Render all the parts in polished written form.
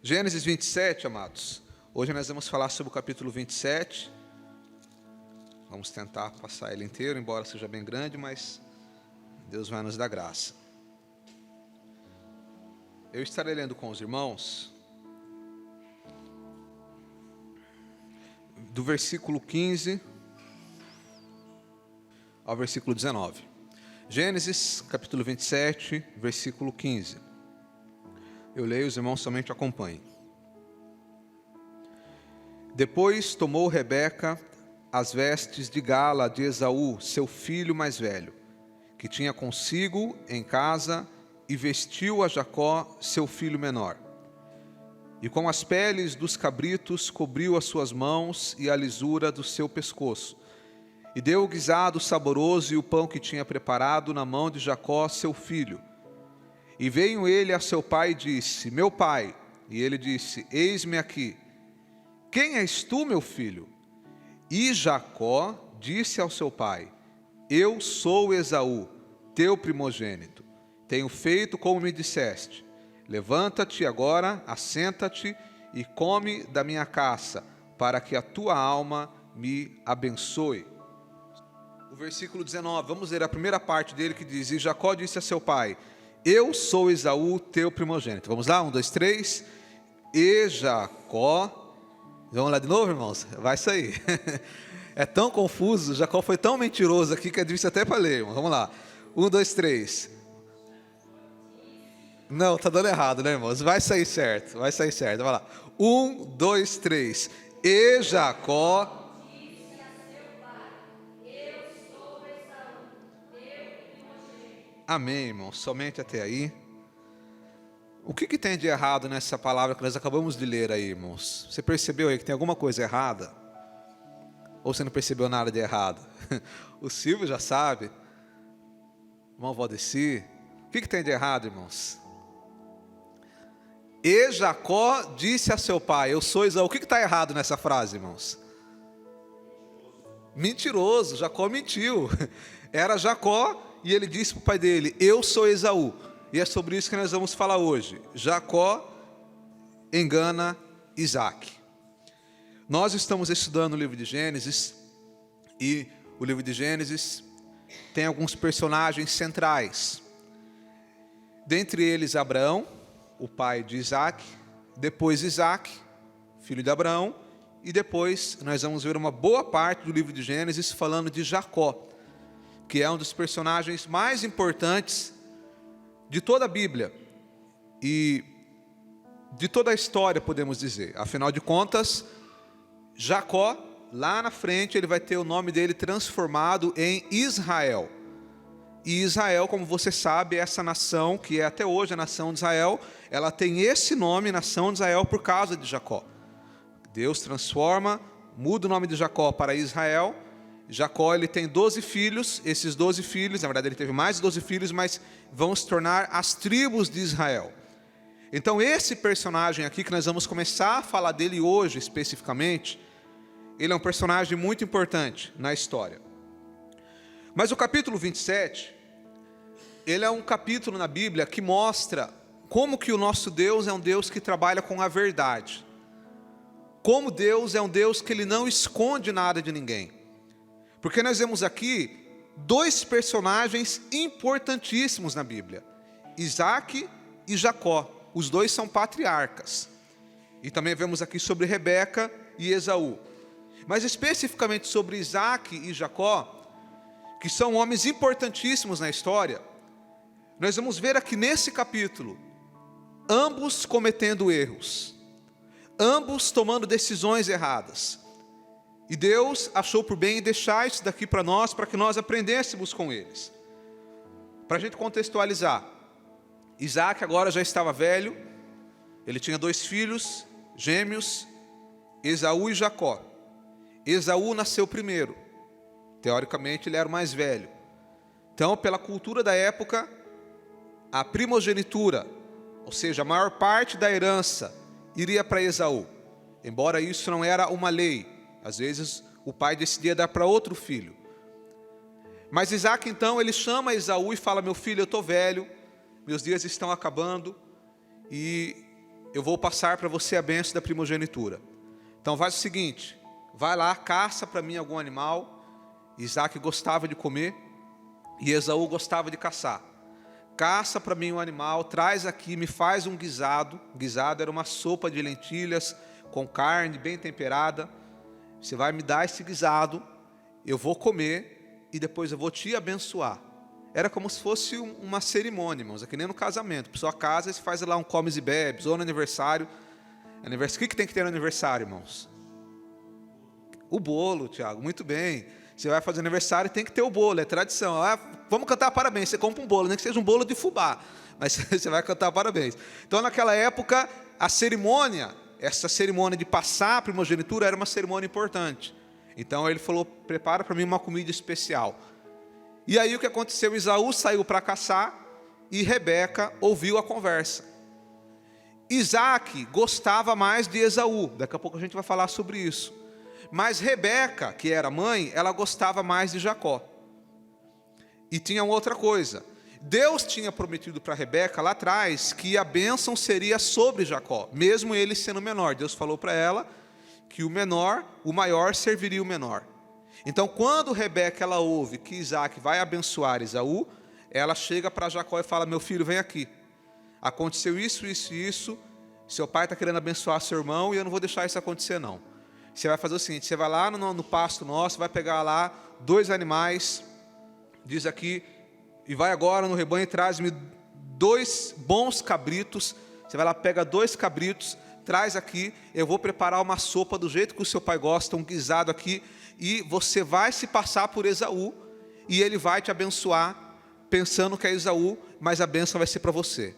Gênesis 27, amados. Hoje nós vamos falar sobre o capítulo 27. Vamos tentar passar ele inteiro, embora seja bem grande, mas Deus vai nos dar graça. Eu estarei lendo com os irmãos do versículo 15 ao versículo 19. Gênesis, capítulo 27, versículo 15. Eu leio, os irmãos somente acompanhem. Depois tomou Rebeca as vestes de gala de Esaú, seu filho mais velho, que tinha consigo em casa, e vestiu a Jacó, seu filho menor. E com as peles dos cabritos cobriu as suas mãos e a lisura do seu pescoço. E deu o guisado saboroso e o pão que tinha preparado na mão de Jacó, seu filho. E veio ele a seu pai e disse: meu pai. E ele disse: eis-me aqui. Quem és tu, meu filho? E Jacó disse ao seu pai: eu sou Esaú, teu primogênito. Tenho feito como me disseste. Levanta-te agora, assenta-te e come da minha caça, para que a tua alma me abençoe. O versículo 19, vamos ler a primeira parte dele que diz: e Jacó disse a seu pai: eu sou Esaú, teu primogênito. Vamos lá, 1, 2, 3. E Jacó... Vamos lá de novo, irmãos? Vai sair. É tão confuso, Jacó foi tão mentiroso aqui que é difícil até para ler, irmão. Vamos lá. 1, 2, 3. Não, está dando errado, né, irmãos? Vai sair certo, vai sair certo. Vai lá. 1, 2, 3. E Jacó... Amém, irmão, somente até aí. O que tem de errado nessa palavra que nós acabamos de ler aí, irmãos? Você percebeu aí que tem alguma coisa errada? Ou você não percebeu nada de errado? O Silvio já sabe. Irmão Valdeci. O que tem de errado, irmãos? E Jacó disse a seu pai: eu sou Esaú. O que está errado nessa frase, irmãos? Mentiroso, Jacó mentiu. Era Jacó e ele disse para o pai dele: eu sou Esaú. E é sobre isso que nós vamos falar hoje. Jacó engana Isaac. Nós estamos estudando o livro de Gênesis, e o livro de Gênesis tem alguns personagens centrais. Dentre eles, Abraão, o pai de Isaac, depois Isaac, filho de Abraão, e depois nós vamos ver uma boa parte do livro de Gênesis falando de Jacó, que é um dos personagens mais importantes de toda a Bíblia e de toda a história, podemos dizer. Afinal de contas, Jacó, lá na frente, ele vai ter o nome dele transformado em Israel. E Israel, como você sabe, é essa nação que é até hoje a nação de Israel. Ela tem esse nome, nação de Israel, por causa de Jacó. Deus transforma, muda o nome de Jacó para Israel. Jacó, ele tem 12 filhos, esses 12 filhos, na verdade ele teve mais de 12 filhos, mas vão se tornar as tribos de Israel. Então esse personagem aqui, que nós vamos começar a falar dele hoje especificamente, ele é um personagem muito importante na história. Mas o capítulo 27, ele é um capítulo na Bíblia que mostra como que o nosso Deus é um Deus que trabalha com a verdade. Como Deus é um Deus que ele não esconde nada de ninguém. Porque nós vemos aqui dois personagens importantíssimos na Bíblia: Isaac e Jacó. Os dois são patriarcas. E também vemos aqui sobre Rebeca e Esaú. Mas especificamente sobre Isaac e Jacó, que são homens importantíssimos na história, nós vamos ver aqui nesse capítulo, ambos cometendo erros, ambos tomando decisões erradas. E Deus achou por bem deixar isso daqui para nós, para que nós aprendêssemos com eles. Para a gente contextualizar, Isaac agora já estava velho, ele tinha 2 filhos gêmeos, Esaú e Jacó. Esaú nasceu primeiro, teoricamente ele era o mais velho. Então, pela cultura da época, a primogenitura, ou seja, a maior parte da herança, iria para Esaú. Embora isso não era uma lei. Às vezes o pai decidia dar para outro filho. Mas Isaac então, ele chama Esaú e fala: meu filho, eu estou velho, meus dias estão acabando, e eu vou passar para você a bênção da primogenitura. Então faz o seguinte, vai lá, caça para mim algum animal. Isaac gostava de comer e Esaú gostava de caçar. Caça para mim um animal, traz aqui, me faz um guisado. Guisado era uma sopa de lentilhas com carne bem temperada. Você vai me dar esse guisado, eu vou comer e depois eu vou te abençoar. Era como se fosse uma cerimônia, irmãos, é que nem no casamento. A pessoa casa e se faz lá um comes e bebes, ou no aniversário. O que tem que ter no aniversário, irmãos? O bolo, Tiago, muito bem. Você vai fazer aniversário, tem que ter o bolo, é tradição. Vamos cantar parabéns, você compra um bolo, nem que seja um bolo de fubá, mas você vai cantar parabéns. Então naquela época, a cerimônia, essa cerimônia de passar a primogenitura era uma cerimônia importante. Então ele falou, prepara para mim uma comida especial. E aí o que aconteceu? Esaú saiu para caçar e Rebeca ouviu a conversa. Isaac gostava mais de Esaú, daqui a pouco a gente vai falar sobre isso. Mas Rebeca, que era mãe, ela gostava mais de Jacó. E tinha outra coisa, Deus tinha prometido para Rebeca lá atrás que a bênção seria sobre Jacó, mesmo ele sendo menor. Deus falou para ela que o maior serviria o menor. Então quando Rebeca ela ouve que Isaac vai abençoar Esaú, ela chega para Jacó e fala, meu filho, vem aqui. Aconteceu isso, isso e isso, seu pai está querendo abençoar seu irmão e eu não vou deixar isso acontecer não. Você vai fazer o seguinte, você vai lá no pasto nosso, vai pegar lá 2 animais, diz aqui, e vai agora no rebanho e traz-me 2 bons cabritos. Você vai lá, pega 2 cabritos, traz aqui, eu vou preparar uma sopa do jeito que o seu pai gosta, um guisado aqui, e você vai se passar por Esaú, e ele vai te abençoar, pensando que é Esaú, mas a bênção vai ser para você.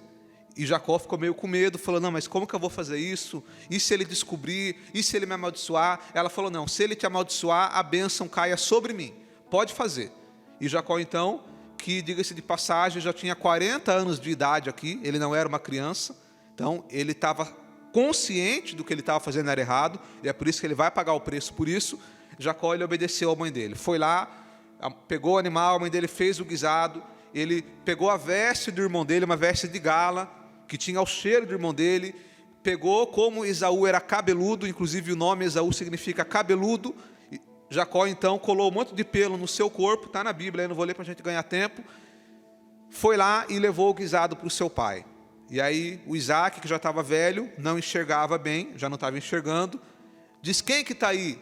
E Jacó ficou meio com medo, falou, não, mas como que eu vou fazer isso? E se ele descobrir? E se ele me amaldiçoar? Ela falou, não, se ele te amaldiçoar, a bênção caia sobre mim, pode fazer. E Jacó então, que diga-se de passagem, já tinha 40 anos de idade aqui, ele não era uma criança, então ele estava consciente do que ele estava fazendo era errado, e é por isso que ele vai pagar o preço por isso. Jacó, ele obedeceu à mãe dele, foi lá, pegou o animal, a mãe dele fez o guisado, ele pegou a veste do irmão dele, uma veste de gala, que tinha o cheiro do irmão dele, pegou, como Esaú era cabeludo, inclusive o nome Esaú significa cabeludo, Jacó então colou um monte de pelo no seu corpo, está na Bíblia, eu não vou ler para a gente ganhar tempo, foi lá e levou o guisado para o seu pai. E aí o Isaac, que já estava velho, não enxergava bem, já não estava enxergando, diz, quem que está aí?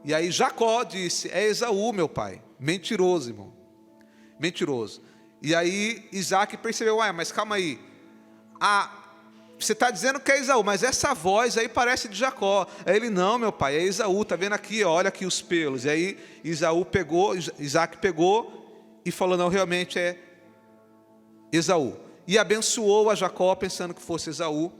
E aí Jacó disse, é Esaú, meu pai. Mentiroso, irmão, mentiroso. E aí Isaac percebeu, mas calma aí, você está dizendo que é Esaú, mas essa voz aí parece de Jacó. Aí ele, não, meu pai, é Esaú, está vendo aqui, olha aqui os pelos. E aí Isaac pegou e falou, não, realmente é Esaú. E abençoou a Jacó pensando que fosse Esaú.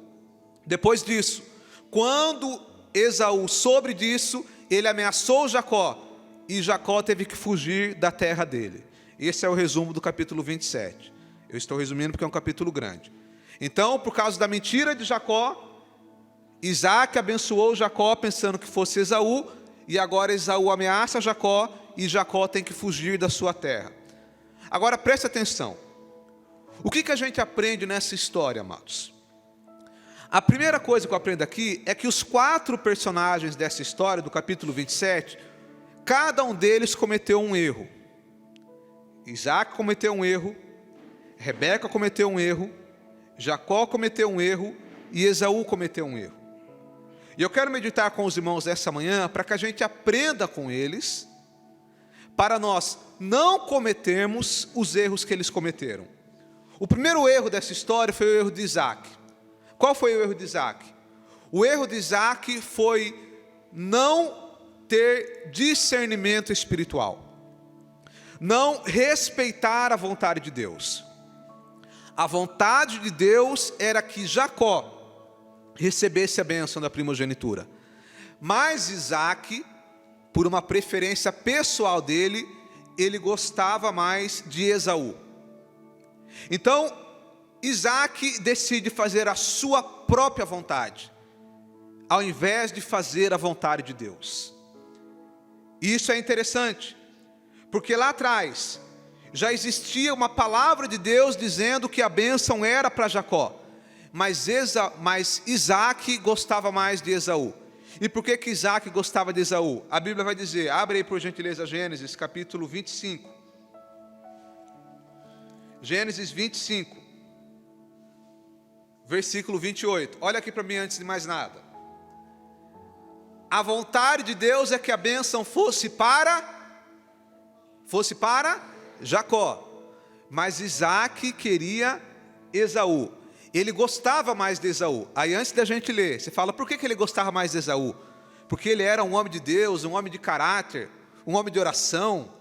Depois disso, quando Esaú soube disso, ele ameaçou Jacó, e Jacó teve que fugir da terra dele. Esse é o resumo do capítulo 27. Eu estou resumindo porque é um capítulo grande. Então, por causa da mentira de Jacó, Isaac abençoou Jacó pensando que fosse Esaú, e agora Esaú ameaça Jacó, e Jacó tem que fugir da sua terra. Agora preste atenção, o que a gente aprende nessa história, amados? A primeira coisa que eu aprendo aqui é que os 4 personagens dessa história, do capítulo 27, cada um deles cometeu um erro. Isaac cometeu um erro, Rebeca cometeu um erro, Jacó cometeu um erro e Esaú cometeu um erro. E eu quero meditar com os irmãos essa manhã para que a gente aprenda com eles, para nós não cometermos os erros que eles cometeram. O primeiro erro dessa história foi o erro de Isaac. Qual foi o erro de Isaac? O erro de Isaac foi não ter discernimento espiritual, não respeitar a vontade de Deus. A vontade de Deus era que Jacó recebesse a bênção da primogenitura, mas Isaac, por uma preferência pessoal dele, ele gostava mais de Esaú. Então Isaac decide fazer a sua própria vontade, ao invés de fazer a vontade de Deus. E isso é interessante, porque lá atrás já existia uma palavra de Deus dizendo que a bênção era para Jacó, mas Isaac gostava mais de Esaú. E por que Isaac gostava de Esaú? A Bíblia vai dizer, abre aí por gentileza Gênesis capítulo 25. Gênesis 25, versículo 28. Olha aqui para mim antes de mais nada. A vontade de Deus é que a bênção fosse para Jacó. Mas Isaac queria Esaú. Ele gostava mais de Esaú. Aí antes da gente ler, você fala, por que ele gostava mais de Esaú? Porque ele era um homem de Deus, um homem de caráter, um homem de oração.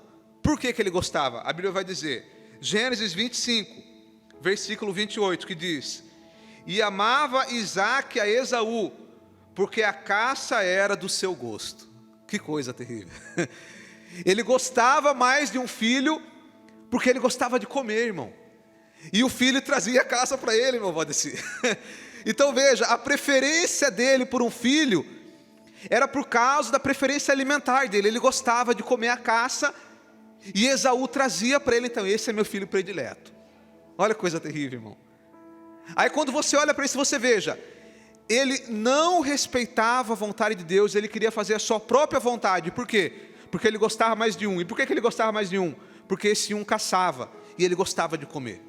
Por que ele gostava? A Bíblia vai dizer, Gênesis 25, versículo 28, que diz: e amava Isaac a Esaú, porque a caça era do seu gosto. Que coisa terrível. Ele gostava mais de um filho, porque ele gostava de comer, irmão. E o filho trazia a caça para ele, meu Valdeci. Então veja, a preferência dele por um filho era por causa da preferência alimentar dele. Ele gostava de comer a caça, e Esaú trazia para ele, então, esse é meu filho predileto. Olha que coisa terrível, irmão. Aí quando você olha para isso, você veja, ele não respeitava a vontade de Deus, ele queria fazer a sua própria vontade. Por quê? Porque ele gostava mais de um. E por que ele gostava mais de um? Porque esse um caçava, e ele gostava de comer.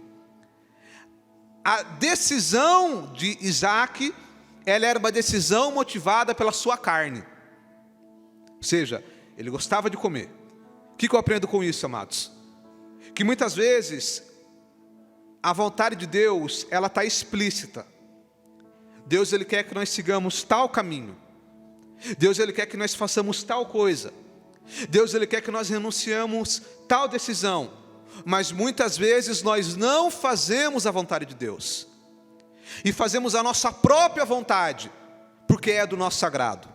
A decisão de Isaac, ela era uma decisão motivada pela sua carne. Ou seja, ele gostava de comer. O que eu aprendo com isso, amados? Que muitas vezes a vontade de Deus, ela está explícita. Deus, ele quer que nós sigamos tal caminho. Deus, ele quer que nós façamos tal coisa. Deus, ele quer que nós renunciamos tal decisão. Mas muitas vezes nós não fazemos a vontade de Deus. E fazemos a nossa própria vontade, porque é do nosso agrado.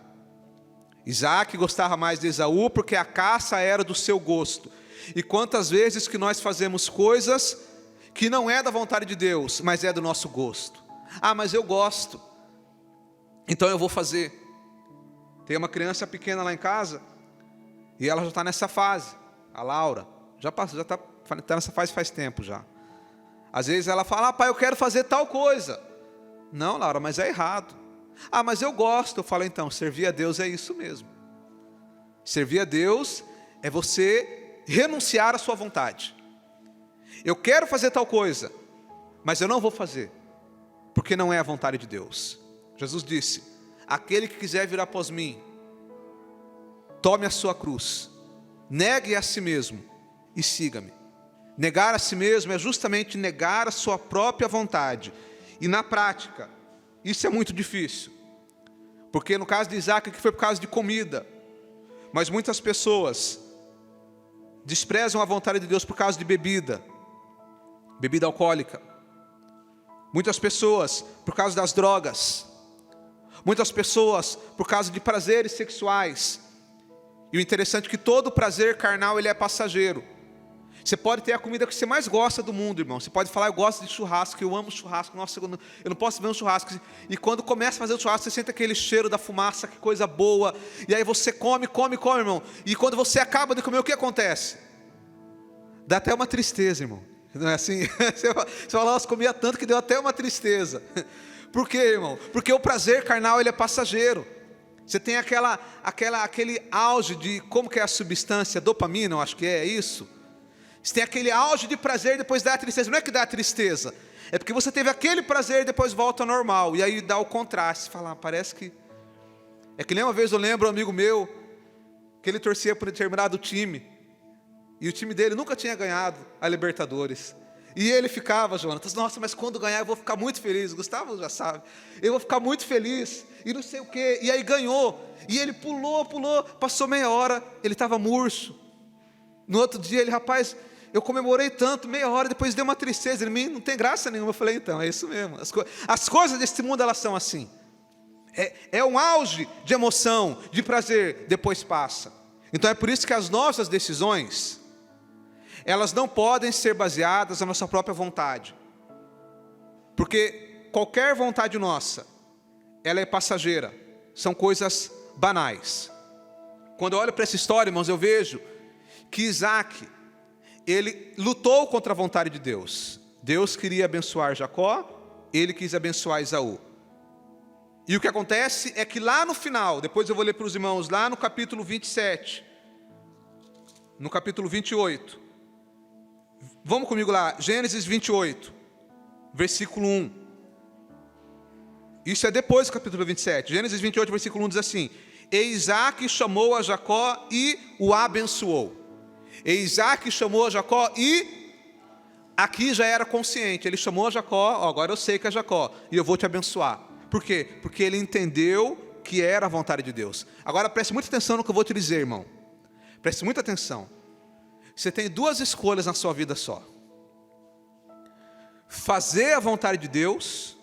Isaac gostava mais de Esaú, porque a caça era do seu gosto. E quantas vezes que nós fazemos coisas que não é da vontade de Deus, mas é do nosso gosto. Ah, mas eu gosto, então eu vou fazer. Tem uma criança pequena lá em casa, e ela já está nessa fase, a Laura, já está nessa fase faz tempo já. Às vezes ela fala, pai, eu quero fazer tal coisa. Não, Laura, mas é errado. Ah, mas eu gosto. Eu falo, então, servir a Deus é isso mesmo. Servir a Deus é você renunciar à sua vontade. Eu quero fazer tal coisa, mas eu não vou fazer, porque não é a vontade de Deus. Jesus disse, aquele que quiser vir após mim, tome a sua cruz, negue a si mesmo e siga-me. Negar a si mesmo é justamente negar a sua própria vontade. E na prática, isso é muito difícil. Porque no caso de Isaac, que foi por causa de comida. Mas muitas pessoas desprezam a vontade de Deus por causa de bebida. Bebida alcoólica. Muitas pessoas por causa das drogas. Muitas pessoas por causa de prazeres sexuais. E o interessante é que todo prazer carnal, ele é passageiro. Você pode ter a comida que você mais gosta do mundo, irmão. Você pode falar, eu gosto de churrasco, eu amo churrasco. Nossa, eu não posso ver um churrasco. E quando começa a fazer o churrasco, você sente aquele cheiro da fumaça, que coisa boa. E aí você come, irmão. E quando você acaba de comer, o que acontece? Dá até uma tristeza, irmão. Não é assim? Você fala, nossa, comia tanto que deu até uma tristeza. Por quê, irmão? Porque o prazer carnal, ele é passageiro. Você tem aquele auge de, como que é a substância? Dopamina, eu acho que é isso. Você tem aquele auge de prazer e depois dá a tristeza. Não é que dá a tristeza, é porque você teve aquele prazer e depois volta ao normal. E aí dá o contraste. Você fala, parece que... É que nem uma vez eu lembro um amigo meu, que ele torcia por um determinado time. E o time dele nunca tinha ganhado a Libertadores. E ele ficava, Jonas, nossa, mas quando ganhar eu vou ficar muito feliz. O Gustavo já sabe. Eu vou ficar muito feliz. E não sei o quê. E aí ganhou. E ele pulou. Passou meia hora, ele estava murcho. No outro dia ele, rapaz... Eu comemorei tanto, meia hora, depois deu uma tristeza. Ele, não tem graça nenhuma. Eu falei, então, é isso mesmo. As coisas desse mundo, elas são assim. É um auge de emoção, de prazer, depois passa. Então é por isso que as nossas decisões, elas não podem ser baseadas na nossa própria vontade. Porque qualquer vontade nossa, ela é passageira. São coisas banais. Quando eu olho para essa história, irmãos, eu vejo que Isaac, ele lutou contra a vontade de Deus. Deus queria abençoar Jacó ele quis abençoar Esaú. E o que acontece é que lá no final, depois eu vou ler para os irmãos, lá no capítulo 27, no capítulo 28, vamos comigo lá, Gênesis 28, versículo 1. Isso é depois do capítulo 27, Gênesis 28, versículo 1 diz assim: E Isaac chamou a Jacó e o abençoou. E Isaac chamou a Jacó e... Aqui já era consciente, ele chamou a Jacó, agora eu sei que é Jacó, e eu vou te abençoar. Por quê? Porque ele entendeu que era a vontade de Deus. Agora preste muita atenção no que eu vou te dizer, irmão. Preste muita atenção. Você tem duas escolhas na sua vida só: fazer a vontade de Deus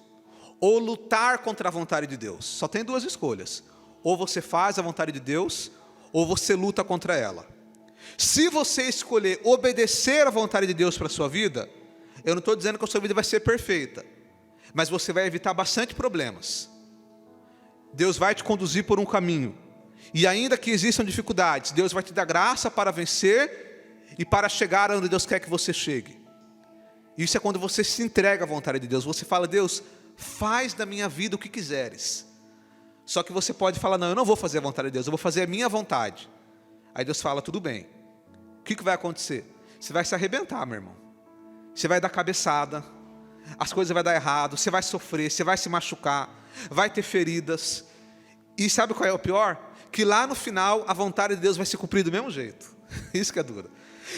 ou lutar contra a vontade de Deus. Só tem duas escolhas: ou você faz a vontade de Deus, ou você luta contra ela. Se você escolher obedecer a vontade de Deus para a sua vida, eu não estou dizendo que a sua vida vai ser perfeita, mas você vai evitar bastante problemas. Deus vai te conduzir por um caminho, e ainda que existam dificuldades, Deus vai te dar graça para vencer e para chegar onde Deus quer que você chegue. Isso é quando você se entrega à vontade de Deus. Você fala: Deus, faz da minha vida o que quiseres. Só que você pode falar: não, eu não vou fazer a vontade de Deus, eu vou fazer a minha vontade. Aí Deus fala: tudo bem. O que vai acontecer? Você vai se arrebentar, meu irmão. Você vai dar cabeçada, as coisas vão dar errado, você vai sofrer, você vai se machucar, vai ter feridas. E sabe qual é o pior? Que lá no final a vontade de Deus vai se cumprir do mesmo jeito. Isso que é duro.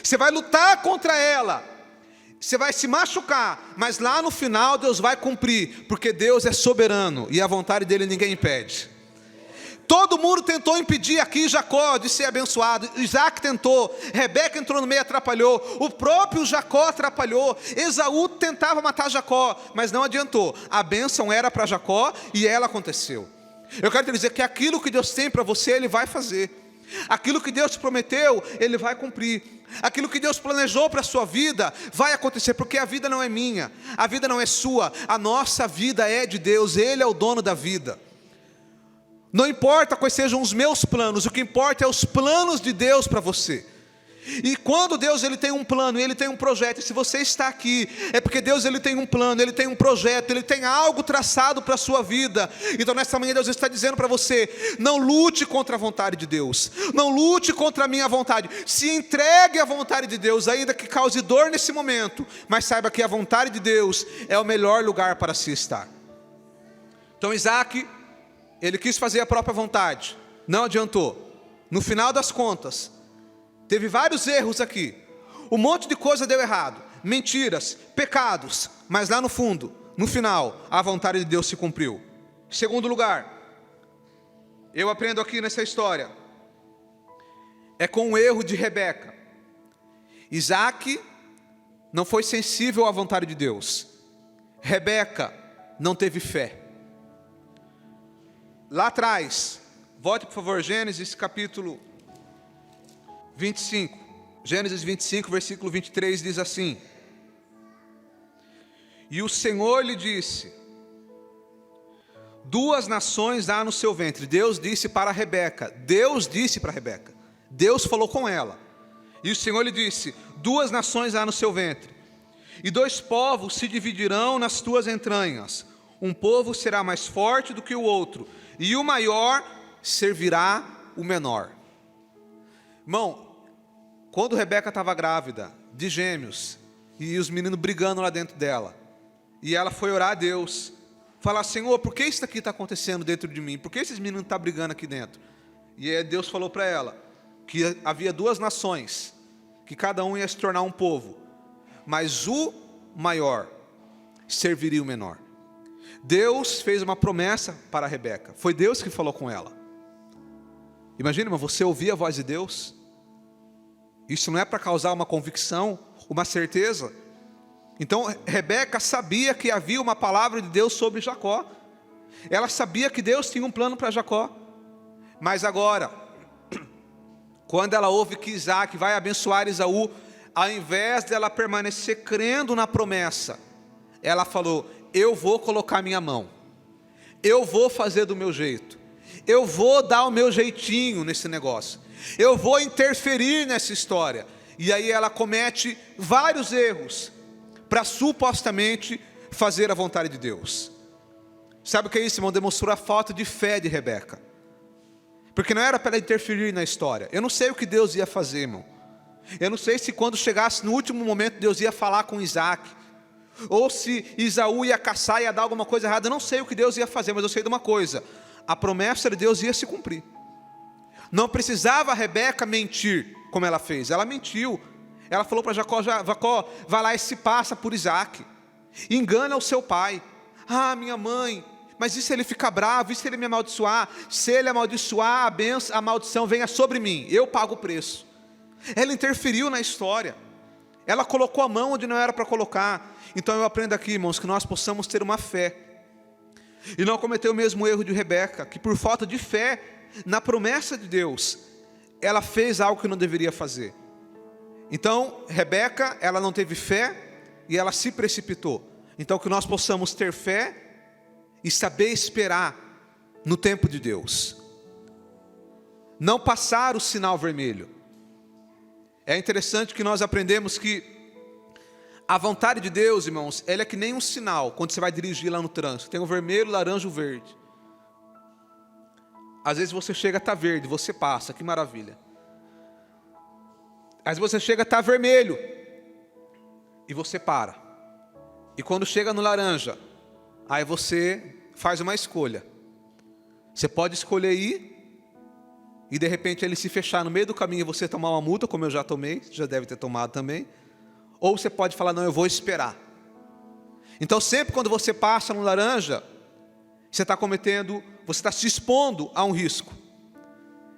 Você vai lutar contra ela, você vai se machucar, mas lá no final Deus vai cumprir, porque Deus é soberano e a vontade dele ninguém impede. Todo mundo tentou impedir aqui Jacó de ser abençoado. Isaac tentou, Rebeca entrou no meio e atrapalhou, o próprio Jacó atrapalhou, Esaú tentava matar Jacó, mas não adiantou. A bênção era para Jacó e ela aconteceu. Eu quero te dizer que aquilo que Deus tem para você, Ele vai fazer. Aquilo que Deus te prometeu, Ele vai cumprir. Aquilo que Deus planejou para a sua vida, vai acontecer, porque a vida não é minha, a vida não é sua, a nossa vida é de Deus, Ele é o dono da vida. Não importa quais sejam os meus planos, o que importa é os planos de Deus para você. E quando Deus ele tem um plano, Ele tem um projeto, e se você está aqui, é porque Deus ele tem um plano, Ele tem um projeto, Ele tem algo traçado para a sua vida. Então nessa manhã Deus está dizendo para você: não lute contra a vontade de Deus, não lute contra a minha vontade, se entregue à vontade de Deus, ainda que cause dor nesse momento, mas saiba que a vontade de Deus é o melhor lugar para se estar. Então Isaac, ele quis fazer a própria vontade, não adiantou. No final das contas, teve vários erros aqui, um monte de coisa deu errado, mentiras, pecados, mas lá no fundo, no final, a vontade de Deus se cumpriu. Segundo lugar, eu aprendo aqui nessa história, é com o erro de Rebeca. Isaac não foi sensível à vontade de Deus, Rebeca não teve fé. Lá atrás, volte por favor, Gênesis capítulo 25, Gênesis 25, versículo 23 diz assim: E o Senhor lhe disse: duas nações há no seu ventre. Deus disse para Rebeca, Deus falou com ela, e o Senhor lhe disse: duas nações há no seu ventre, e dois povos se dividirão nas tuas entranhas, um povo será mais forte do que o outro, e o maior servirá o menor. Irmão, quando Rebeca estava grávida de gêmeos, e os meninos brigando lá dentro dela, e ela foi orar a Deus, falar: Senhor, por que isso aqui está acontecendo dentro de mim? Por que esses meninos estão brigando aqui dentro? E aí Deus falou para ela que havia duas nações, que cada um ia se tornar um povo, mas o maior serviria o menor. Deus fez uma promessa para Rebeca, foi Deus que falou com ela. Imagina, irmão, você ouvir a voz de Deus. Isso não é para causar uma convicção, uma certeza. Então Rebeca sabia que havia uma palavra de Deus sobre Jacó. Ela sabia que Deus tinha um plano para Jacó. Mas agora, quando ela ouve que Isaac vai abençoar Esaú, ao invés dela permanecer crendo na promessa, ela falou: eu vou colocar minha mão, eu vou fazer do meu jeito, eu vou dar o meu jeitinho nesse negócio, eu vou interferir nessa história. E aí ela comete vários erros para supostamente fazer a vontade de Deus. Sabe o que é isso, irmão? Demonstrou a falta de fé de Rebeca. Porque não era para ela interferir na história. Eu não sei o que Deus ia fazer, irmão. Eu não sei se quando chegasse no último momento Deus ia falar com Isaac, ou se Esaú ia caçar e ia dar alguma coisa errada. Eu não sei o que Deus ia fazer, mas eu sei de uma coisa: a promessa de Deus ia se cumprir. Não precisava a Rebeca mentir como ela fez. Ela mentiu. Ela falou para Jacó: Jacó, vai lá e se passa por Isaac, engana o seu pai. Ah, minha mãe, mas e se ele ficar bravo? E se ele me amaldiçoar? Se ele amaldiçoar, a maldição venha sobre mim, eu pago o preço. Ela interferiu na história. Ela colocou a mão onde não era para colocar. Então eu aprendo aqui, irmãos, que nós possamos ter uma fé e não cometer o mesmo erro de Rebeca, que por falta de fé na promessa de Deus, ela fez algo que não deveria fazer. Então Rebeca, ela não teve fé e ela se precipitou. Então que nós possamos ter fé e saber esperar no tempo de Deus, não passar o sinal vermelho. É interessante que nós aprendemos que a vontade de Deus, irmãos, ela é que nem um sinal quando você vai dirigir lá no trânsito. Tem o vermelho, o laranja e o verde. Às vezes você chega, está verde, você passa, que maravilha. Às vezes você chega, está vermelho e você para. E quando chega no laranja, aí você faz uma escolha. Você pode escolher ir e de repente ele se fechar no meio do caminho e você tomar uma multa, como eu já tomei, já deve ter tomado também. Ou você pode falar: não, eu vou esperar. Então sempre quando você passa no laranja, você está se expondo a um risco.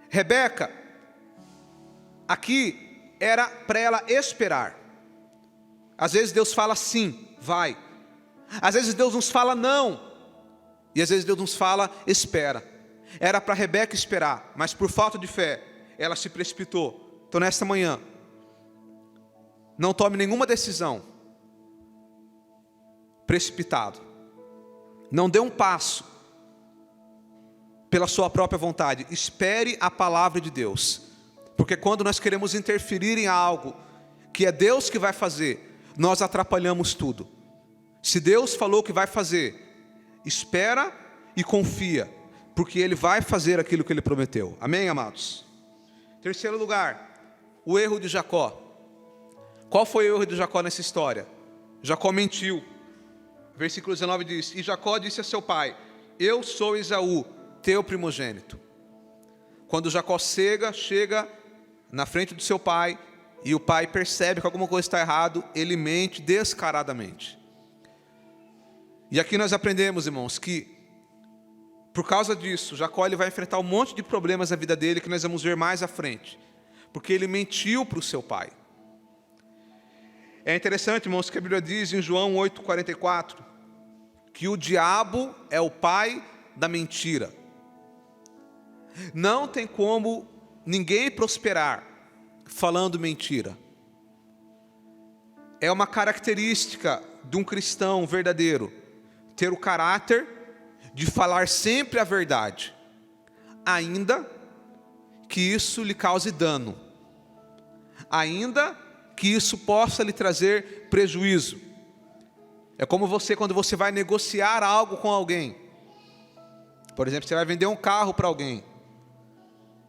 Rebeca, aqui era para ela esperar. Às vezes Deus fala sim, vai. Às vezes Deus nos fala não. E às vezes Deus nos fala espera. Era para Rebeca esperar, mas por falta de fé, ela se precipitou. Então nesta manhã, não tome nenhuma decisão precipitado. Não dê um passo pela sua própria vontade. Espere a palavra de Deus. Porque quando nós queremos interferir em algo que é Deus que vai fazer, nós atrapalhamos tudo. Se Deus falou que vai fazer, espera e confia, porque Ele vai fazer aquilo que Ele prometeu. Amém, amados? Terceiro lugar, o erro de Jacó. Qual foi o erro de Jacó nessa história? Jacó mentiu. Versículo 19 diz: e Jacó disse a seu pai: eu sou Esaú, teu primogênito. Quando Jacó chega na frente do seu pai, e o pai percebe que alguma coisa está errada, ele mente descaradamente. E aqui nós aprendemos, irmãos, que por causa disso, Jacó ele vai enfrentar um monte de problemas na vida dele, que nós vamos ver mais à frente, porque ele mentiu para o seu pai. É interessante, irmãos, que a Bíblia diz em João 8,44, que o diabo é o pai da mentira. Não tem como ninguém prosperar falando mentira. É uma característica de um cristão verdadeiro, ter o caráter de falar sempre a verdade, ainda que isso lhe cause dano, ainda que isso possa lhe trazer prejuízo. É como quando você vai negociar algo com alguém. Por exemplo, você vai vender um carro para alguém,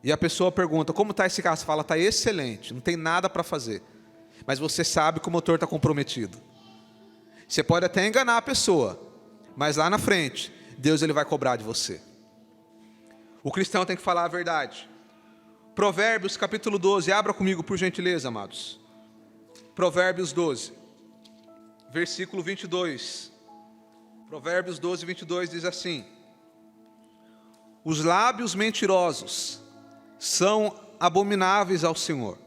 e a pessoa pergunta: como está esse carro? Você fala: está excelente, não tem nada para fazer. Mas você sabe que o motor está comprometido. Você pode até enganar a pessoa, mas lá na frente, Deus ele vai cobrar de você. O cristão tem que falar a verdade. Provérbios capítulo 12, abra comigo por gentileza, amados. Provérbios 12, versículo 22. Provérbios 12, 22 diz assim: os lábios mentirosos são abomináveis ao Senhor,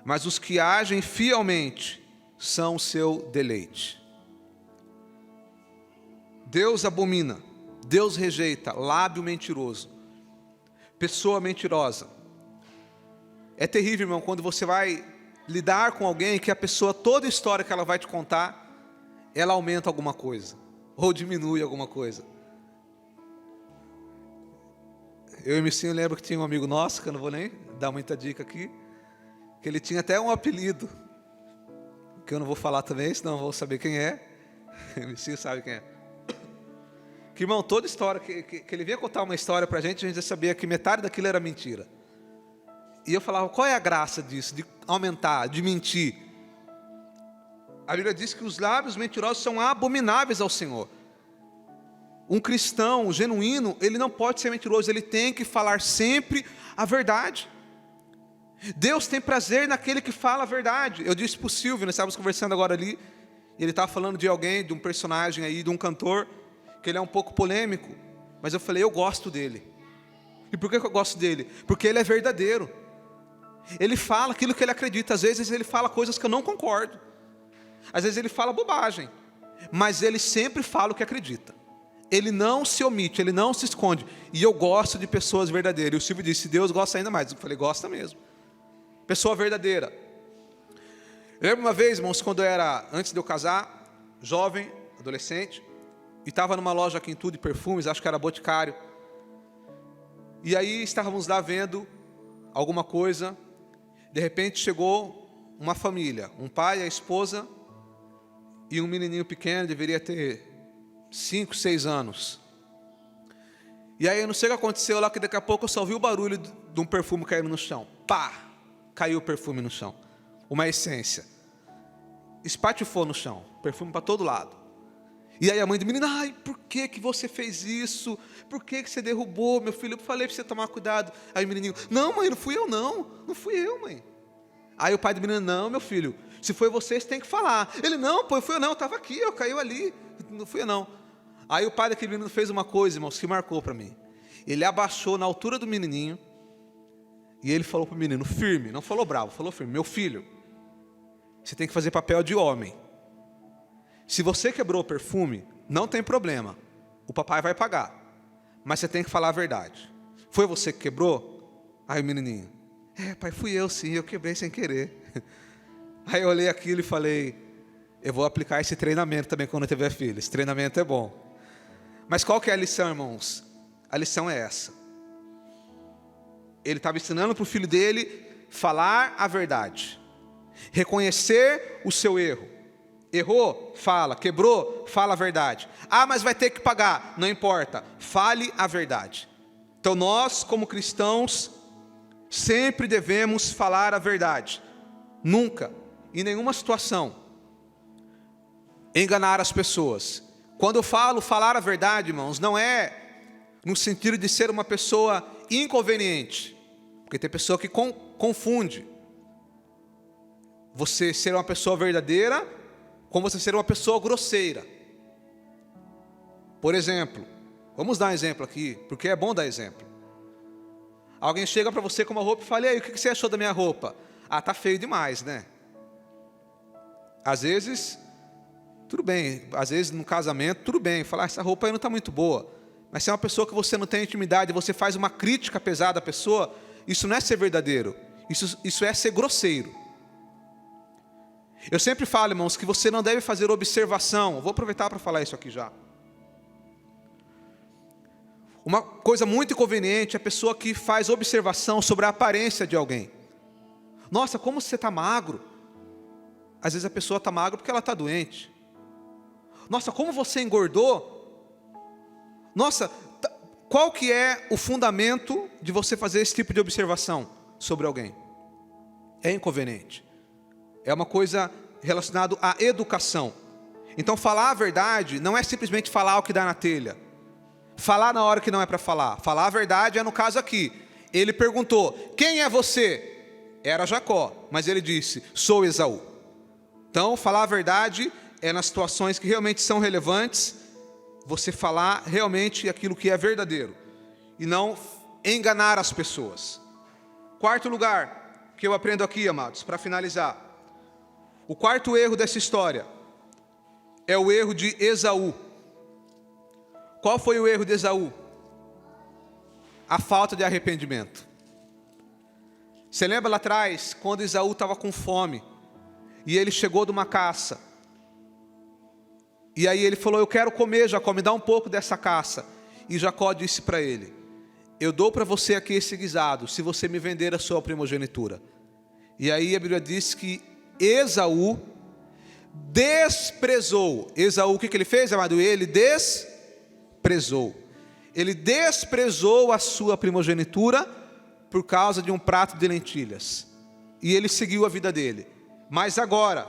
mas os que agem fielmente são o seu deleite. Deus abomina, Deus rejeita lábio mentiroso, pessoa mentirosa. É terrível, irmão, quando você vai lidar com alguém que a pessoa, toda a história que ela vai te contar, ela aumenta alguma coisa, ou diminui alguma coisa. Eu e Missinho lembro que tinha um amigo nosso, que eu não vou nem dar muita dica aqui, que ele tinha até um apelido, que eu não vou falar também, senão eu vou saber quem é. MC sabe quem é. Que, irmão, toda história, que ele vinha contar uma história pra gente, a gente já sabia que metade daquilo era mentira. E eu falava, qual é a graça disso, de aumentar, de mentir? A Bíblia diz que os lábios mentirosos são abomináveis ao Senhor. Um cristão genuíno, ele não pode ser mentiroso, ele tem que falar sempre a verdade. Deus tem prazer naquele que fala a verdade. Eu disse para o Silvio, nós estávamos conversando agora ali, ele estava falando de alguém, de um personagem aí, de um cantor, que ele é um pouco polêmico, mas eu falei, eu gosto dele. E por que eu gosto dele? Porque ele é verdadeiro. Ele fala aquilo que ele acredita. Às vezes ele fala coisas que eu não concordo, às vezes ele fala bobagem, mas ele sempre fala o que acredita. Ele não se omite, ele não se esconde. E eu gosto de pessoas verdadeiras. E o Silvio disse, Deus gosta ainda mais. Eu falei, gosta mesmo. Pessoa verdadeira. Eu lembro uma vez, irmãos, quando eu era, antes de eu casar, jovem, adolescente, e estava numa loja aqui em Tudo de perfumes, acho que era Boticário. E aí estávamos lá vendo alguma coisa. De repente chegou uma família, um pai, a esposa e um menininho pequeno, deveria ter 5, 6 anos. E aí eu não sei o que aconteceu lá, que daqui a pouco eu só ouvi o barulho de um perfume caindo no chão. Pá! Caiu o perfume no chão. Uma essência. Espatifou no chão. Perfume para todo lado. E aí a mãe do menino, ai, por que você fez isso? Por que você derrubou, meu filho? Eu falei para você tomar cuidado. Aí o menininho, não mãe, não fui eu não. Não fui eu, mãe. Aí o pai do menino, não, meu filho, se foi você, você tem que falar. Ele, não, pô, fui eu não, eu estava aqui, eu caiu ali. Não fui eu não. Aí o pai daquele menino fez uma coisa, irmãos, que marcou para mim. Ele abaixou na altura do menininho e ele falou para o menino, firme, não falou bravo, falou firme, meu filho, você tem que fazer papel de homem. Se você quebrou o perfume, não tem problema, o papai vai pagar, mas você tem que falar a verdade. Foi você que quebrou? Aí o menininho, pai, fui eu sim, eu quebrei sem querer. Aí eu olhei aquilo e falei, eu vou aplicar esse treinamento também quando eu tiver filho, esse treinamento é bom. Mas qual que é a lição, irmãos? A lição é essa. Ele estava ensinando para o filho dele falar a verdade, reconhecer o seu erro. Errou? Fala. Quebrou? Fala a verdade. Ah, mas vai ter que pagar. Não importa, fale a verdade. Então nós, como cristãos, sempre devemos falar a verdade. Nunca, em nenhuma situação, enganar as pessoas. Quando eu falo falar a verdade, irmãos, não é no sentido de ser uma pessoa inconveniente, porque tem pessoa que confunde você ser uma pessoa verdadeira com você ser uma pessoa grosseira. Por exemplo, vamos dar um exemplo aqui, porque é bom dar exemplo. Alguém chega para você com uma roupa e fala, e aí, o que você achou da minha roupa? Ah, tá feio demais, né? Às vezes, tudo bem, às vezes no casamento, tudo bem, falar, essa roupa aí não está muito boa. Mas se é uma pessoa que você não tem intimidade, você faz uma crítica pesada à pessoa, isso não é ser verdadeiro, isso é ser grosseiro. Eu sempre falo, irmãos, que você não deve fazer observação. Vou aproveitar para falar isso aqui já. Uma coisa muito inconveniente é a pessoa que faz observação sobre a aparência de alguém. Nossa, como você está magro. Às vezes a pessoa está magra porque ela está doente. Nossa, como você engordou. Nossa, qual que é o fundamento de você fazer esse tipo de observação sobre alguém? É inconveniente. É uma coisa relacionada à educação. Então falar a verdade não é simplesmente falar o que dá na telha. Falar na hora que não é para falar. Falar a verdade é no caso aqui. Ele perguntou, quem é você? Era Jacó, mas ele disse, sou Esaú. Então falar a verdade é nas situações que realmente são relevantes, você falar realmente aquilo que é verdadeiro. E não enganar as pessoas. Quarto lugar que eu aprendo aqui, amados, para finalizar. O quarto erro dessa história é o erro de Esaú. Qual foi o erro de Esaú? A falta de arrependimento. Você lembra lá atrás, quando Esaú estava com fome, e ele chegou de uma caça, e aí ele falou, eu quero comer, Jacó, me dá um pouco dessa caça. E Jacó disse para ele, eu dou para você aqui esse guisado, se você me vender a sua primogenitura. E aí a Bíblia diz que Esaú desprezou. Esaú, o que ele fez, amado? Ele desprezou. Ele desprezou a sua primogenitura por causa de um prato de lentilhas. E ele seguiu a vida dele. Mas agora,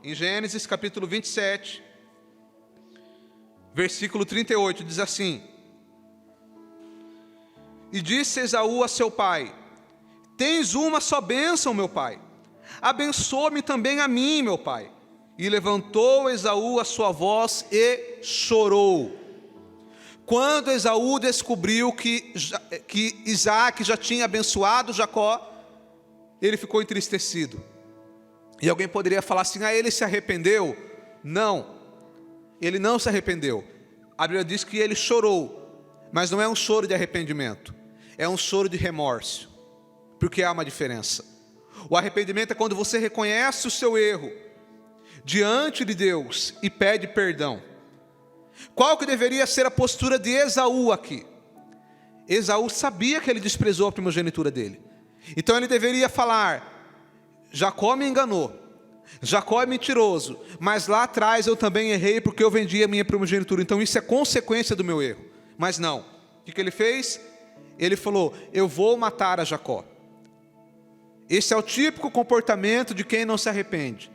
em Gênesis capítulo 27, versículo 38, diz assim: E disse Esaú a seu pai: Tens uma só bênção, meu pai. Abençoa-me também a mim, meu pai. E levantou Esaú a sua voz e chorou. Quando Esaú descobriu que Isaac já tinha abençoado Jacó, ele ficou entristecido. E alguém poderia falar assim: ele se arrependeu? Não, ele não se arrependeu. A Bíblia diz que ele chorou, mas não é um choro de arrependimento, é um choro de remorso, porque há uma diferença. O arrependimento é quando você reconhece o seu erro diante de Deus e pede perdão. Qual que deveria ser a postura de Esaú aqui? Esaú sabia que ele desprezou a primogenitura dele, então ele deveria falar: Jacó me enganou, Jacó é mentiroso, mas lá atrás eu também errei porque eu vendi a minha primogenitura, então isso é consequência do meu erro. Mas não, o que ele fez? Ele falou: eu vou matar a Jacó. Esse é o típico comportamento de quem não se arrepende.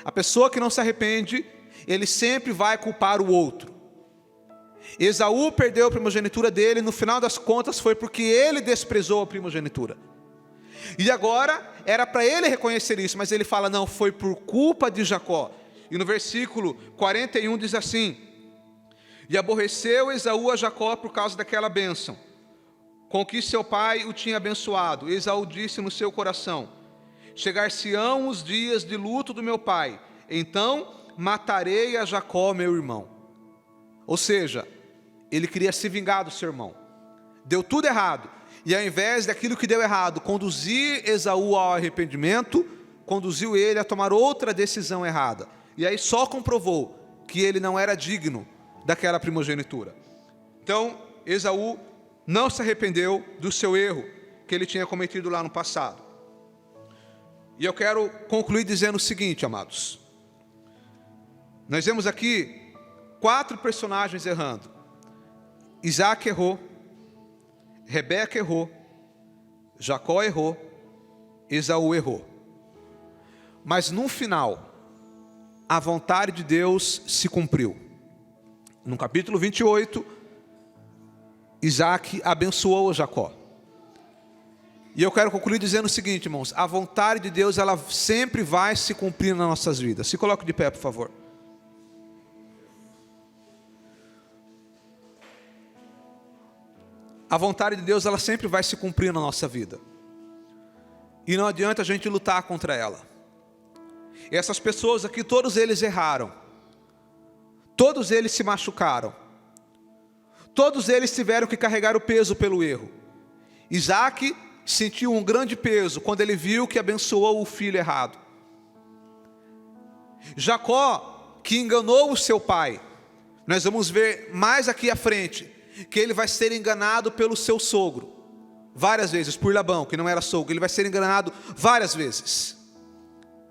A pessoa que não se arrepende, ele sempre vai culpar o outro. Esaú perdeu a primogenitura dele, no final das contas foi porque ele desprezou a primogenitura. E agora era para ele reconhecer isso, mas ele fala: não, foi por culpa de Jacó. E no versículo 41 diz assim: E aborreceu Esaú a Jacó por causa daquela bênção com que seu pai o tinha abençoado. Esaú disse no seu coração: Chegar-se-ão os dias de luto do meu pai, então matarei a Jacó meu irmão. Ou seja, ele queria se vingar do seu irmão. Deu tudo errado, e ao invés daquilo que deu errado conduzir Esaú ao arrependimento, conduziu ele a tomar outra decisão errada. E aí só comprovou que ele não era digno daquela primogenitura. Então Esaú não se arrependeu do seu erro que ele tinha cometido lá no passado. E eu quero concluir dizendo o seguinte, amados: nós vemos aqui 4 personagens errando. Isaac errou, Rebeca errou, Jacó errou, Esaú errou. Mas no final, a vontade de Deus se cumpriu. No capítulo 28, Isaac abençoou Jacó. E eu quero concluir dizendo o seguinte, irmãos: a vontade de Deus, ela sempre vai se cumprir nas nossas vidas. Se coloque de pé, por favor. A vontade de Deus, ela sempre vai se cumprir na nossa vida. E não adianta a gente lutar contra ela. E essas pessoas aqui, todos eles erraram. Todos eles se machucaram. Todos eles tiveram que carregar o peso pelo erro. Isaac sentiu um grande peso quando ele viu que abençoou o filho errado. Jacó, que enganou o seu pai, nós vamos ver mais aqui à frente, que ele vai ser enganado pelo seu sogro, várias vezes, por Labão, que não era sogro, ele vai ser enganado várias vezes.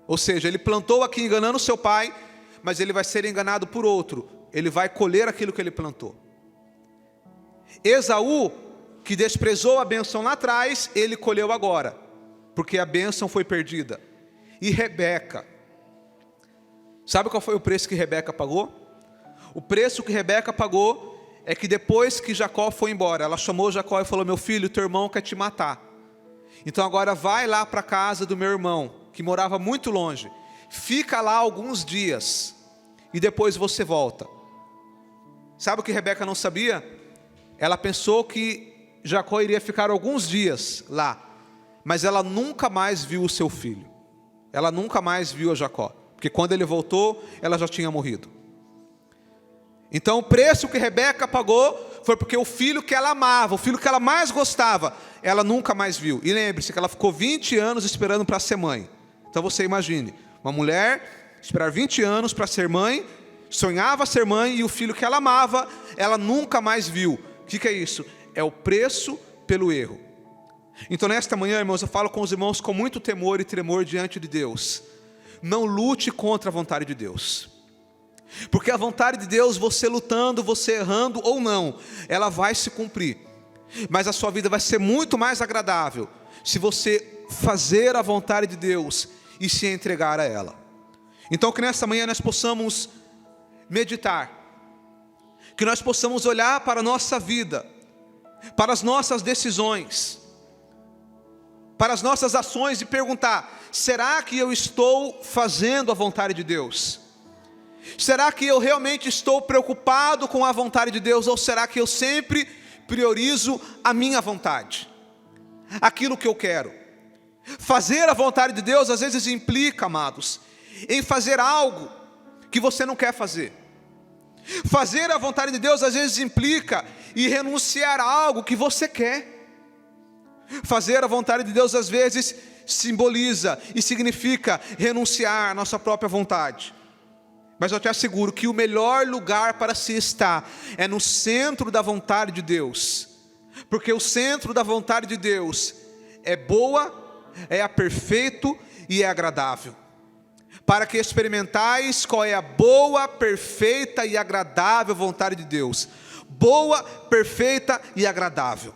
Ou seja, ele plantou aqui enganando o seu pai, mas ele vai ser enganado por outro, ele vai colher aquilo que ele plantou. Esaú, que desprezou a bênção lá atrás, ele colheu agora, porque a bênção foi perdida. E Rebeca, sabe qual foi o preço que Rebeca pagou? O preço que Rebeca pagou é que depois que Jacó foi embora, ela chamou Jacó e falou: meu filho, teu irmão quer te matar. Então agora vai lá para a casa do meu irmão, que morava muito longe. Fica lá alguns dias e depois você volta. Sabe o que Rebeca não sabia? Ela pensou que Jacó iria ficar alguns dias lá, mas ela nunca mais viu o seu filho. Ela nunca mais viu a Jacó, porque quando ele voltou, ela já tinha morrido. Então o preço que Rebeca pagou foi porque o filho que ela amava, o filho que ela mais gostava, ela nunca mais viu. E lembre-se que ela ficou 20 anos esperando para ser mãe. Então você imagine, uma mulher esperar 20 anos para ser mãe, sonhava ser mãe, e o filho que ela amava, ela nunca mais viu. O que é isso? É o preço pelo erro. Então nesta manhã, irmãos, eu falo com os irmãos com muito temor e tremor diante de Deus. não lute contra a vontade de Deus. Porque a vontade de Deus, você lutando, você errando ou não, ela vai se cumprir. Mas a sua vida vai ser muito mais agradável se você fazer a vontade de Deus e se entregar a ela. Então que nessa manhã nós possamos meditar, que nós possamos olhar para a nossa vida, para as nossas decisões, para as nossas ações e perguntar: será que eu estou fazendo a vontade de Deus? Será que eu realmente estou preocupado com a vontade de Deus? Ou será que eu sempre priorizo a minha vontade, aquilo que eu quero? Fazer a vontade de Deus às vezes implica, amados, em fazer algo que você não quer fazer. Fazer a vontade de Deus às vezes implica em renunciar a algo que você quer. Fazer a vontade de Deus às vezes simboliza e significa renunciar à nossa própria vontade. Mas eu te asseguro que o melhor lugar para se estar é no centro da vontade de Deus. Porque o centro da vontade de Deus é boa, é perfeito e é agradável. Para que experimentais qual é a boa, perfeita e agradável vontade de Deus. Boa, perfeita e agradável.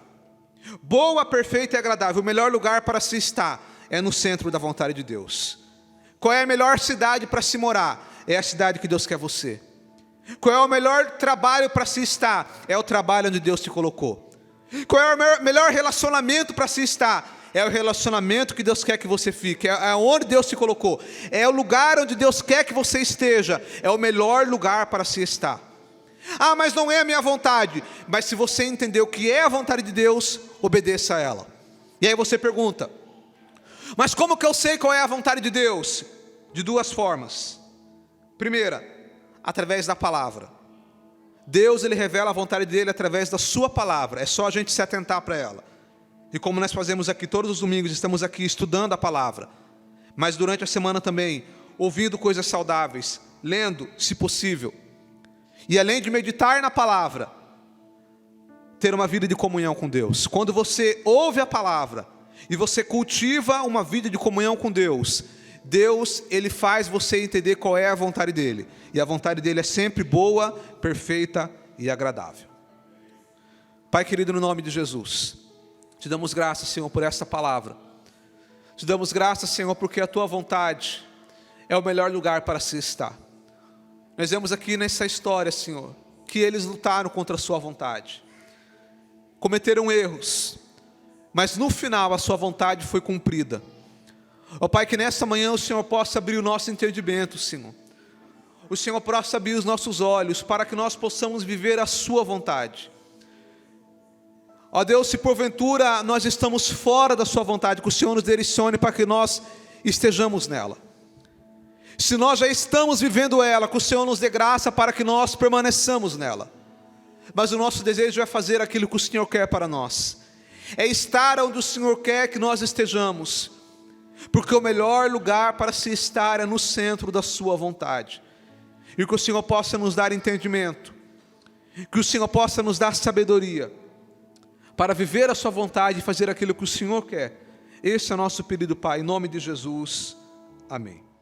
Boa, perfeita e agradável. O melhor lugar para se estar é no centro da vontade de Deus. Qual é a melhor cidade para se morar? É a cidade que Deus quer você. Qual é o melhor trabalho para se estar? É o trabalho onde Deus te colocou. Qual é o melhor relacionamento para se estar? É o relacionamento que Deus quer que você fique. É onde Deus te colocou. É o lugar onde Deus quer que você esteja. É o melhor lugar para se estar. Ah, mas não é a minha vontade. Mas se você entender o que é a vontade de Deus, obedeça a ela. E aí você pergunta: mas como que eu sei qual é a vontade de Deus? De duas formas. Primeira, através da palavra. Deus, Ele revela a vontade dEle através da sua palavra. É só a gente se atentar para ela. E como nós fazemos aqui todos os domingos, estamos aqui estudando a palavra. Mas durante a semana também, ouvindo coisas saudáveis, lendo, se possível. E além de meditar na palavra, ter uma vida de comunhão com Deus. Quando você ouve a palavra e você cultiva uma vida de comunhão com Deus, Deus, Ele faz você entender qual é a vontade dEle. E a vontade dEle é sempre boa, perfeita e agradável. Pai querido, no nome de Jesus, te damos graças, Senhor, por esta palavra. Te damos graças, Senhor, porque a Tua vontade é o melhor lugar para se estar. Nós vemos aqui nessa história, Senhor, que eles lutaram contra a Sua vontade. Cometeram erros, mas no final a Sua vontade foi cumprida. Ó Pai, que nessa manhã o Senhor possa abrir o nosso entendimento, Senhor. O Senhor possa abrir os nossos olhos para que nós possamos viver a Sua vontade. Ó Deus, se porventura nós estamos fora da Sua vontade, que o Senhor nos direcione para que nós estejamos nela. Se nós já estamos vivendo ela, que o Senhor nos dê graça para que nós permaneçamos nela. Mas o nosso desejo é fazer aquilo que o Senhor quer para nós. É estar onde o Senhor quer que nós estejamos. Porque o melhor lugar para se estar é no centro da Sua vontade. E que o Senhor possa nos dar entendimento. Que o Senhor possa nos dar sabedoria. Para viver a Sua vontade e fazer aquilo que o Senhor quer. Esse é o nosso pedido, Pai. Em nome de Jesus. Amém.